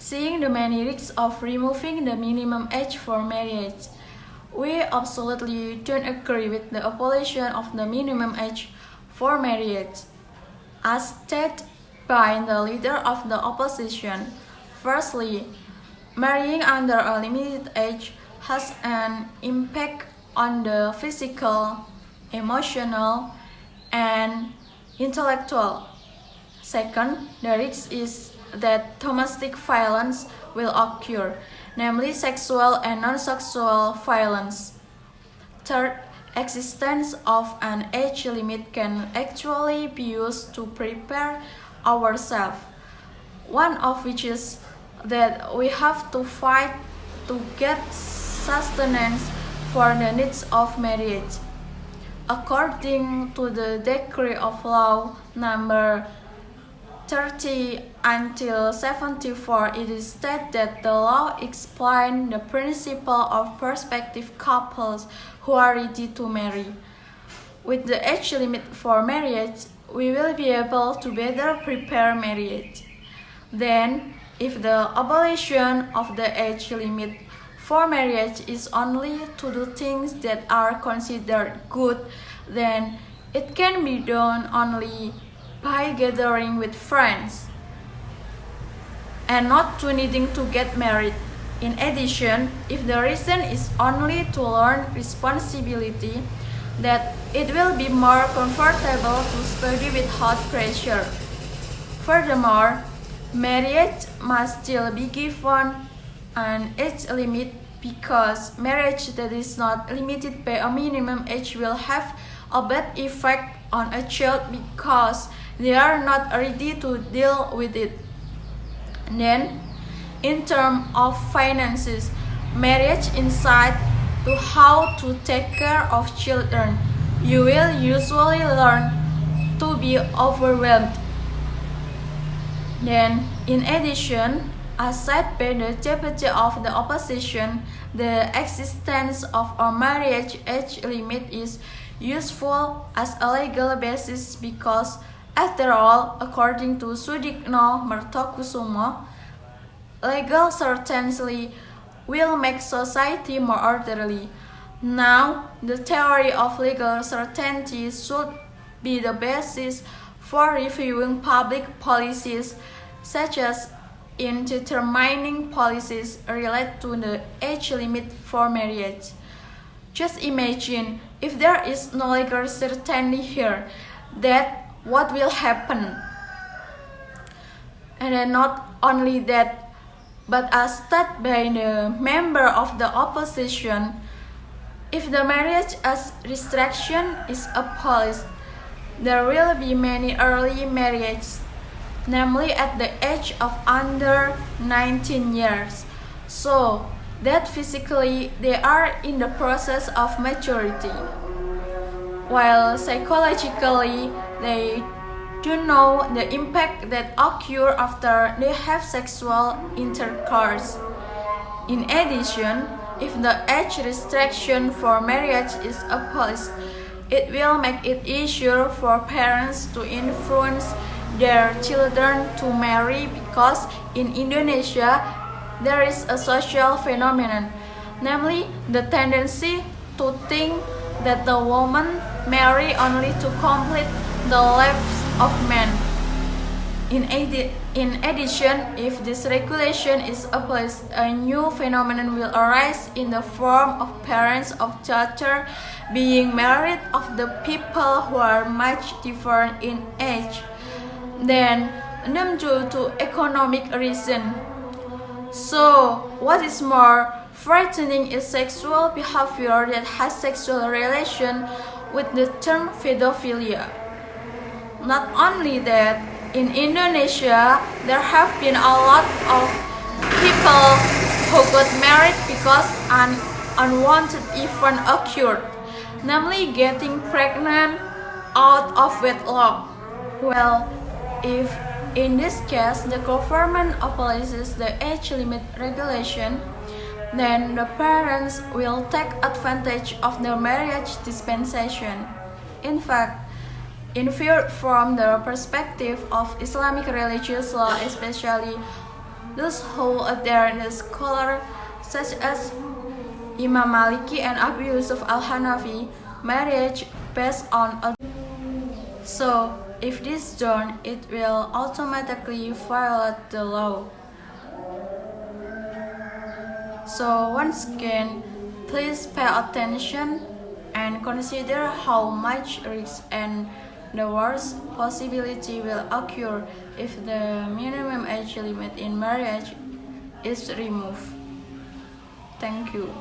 Seeing the many risks of removing the minimum age for marriage, we absolutely don't agree with the abolition of the minimum age for marriage. As stated by the leader of the opposition, firstly, marrying under a limited age has an impact on the physical, emotional, and intellectual. Second, the risk is that domestic violence will occur, namely sexual and non-sexual violence. Third, existence of an age limit can actually be used to prepare ourselves. One of which is that we have to fight to get sustenance for the needs of marriage. According to the Decree of Law number 30 until 74, it is stated that the law explains the principle of prospective couples who are ready to marry. With the age limit for marriage, we will be able to better prepare marriage. Then, if the abolition of the age limit for marriage is only to do things that are considered good, then it can be done only by gathering with friends and not to needing to get married. In addition, if the reason is only to learn responsibility, that it will be more comfortable to study without pressure. Furthermore, marriage must still be given an age limit because marriage that is not limited by a minimum age will have a bad effect on a child because they are not ready to deal with it. Then, in terms of finances, marriage insight to how to take care of children, you will usually learn to be overwhelmed. Then, in addition, as said by the deputy of the opposition, the existence of a marriage age limit is useful as a legal basis because, after all, according to Sudikno Mertokusumo, legal certainty will make society more orderly. Now, the theory of legal certainty should be the basis for reviewing public policies, such as in determining policies related to the age limit for marriage. Just imagine if there is no legal certainty here, that what will happen? And then not only that, but as stated by the member of the opposition, if the marriage as restriction is abolished, there will be many early marriages, namely at the age of under 19 years, so that physically they are in the process of maturity, while psychologically they do know the impact that occur after they have sexual intercourse. In addition, if the age restriction for marriage is abolished, it will make it easier for parents to influence their children to marry because in Indonesia there is a social phenomenon, namely the tendency to think that the woman marry only to complete the lives of men. In addition, if this regulation is abolished, a new phenomenon will arise in the form of parents of daughter being married of the people who are much different in age than them due to economic reason. So, what is more frightening is sexual behavior that has sexual relation with the term pedophilia. Not only that, in Indonesia, there have been a lot of people who got married because an unwanted event occurred, namely getting pregnant out of wedlock. Well, if in this case the government abolishes the age limit regulation, then the parents will take advantage of the marriage dispensation. In fact, in view from the perspective of Islamic religious law, especially Those who adhere to scholars such as Imam Maliki and Abu Yusuf al-Hanafi, marriage based on a. So, if this done, it will automatically violate the law. So once again, please pay attention and consider how much risk and the worst possibility will occur if the minimum age limit in marriage is removed. Thank you.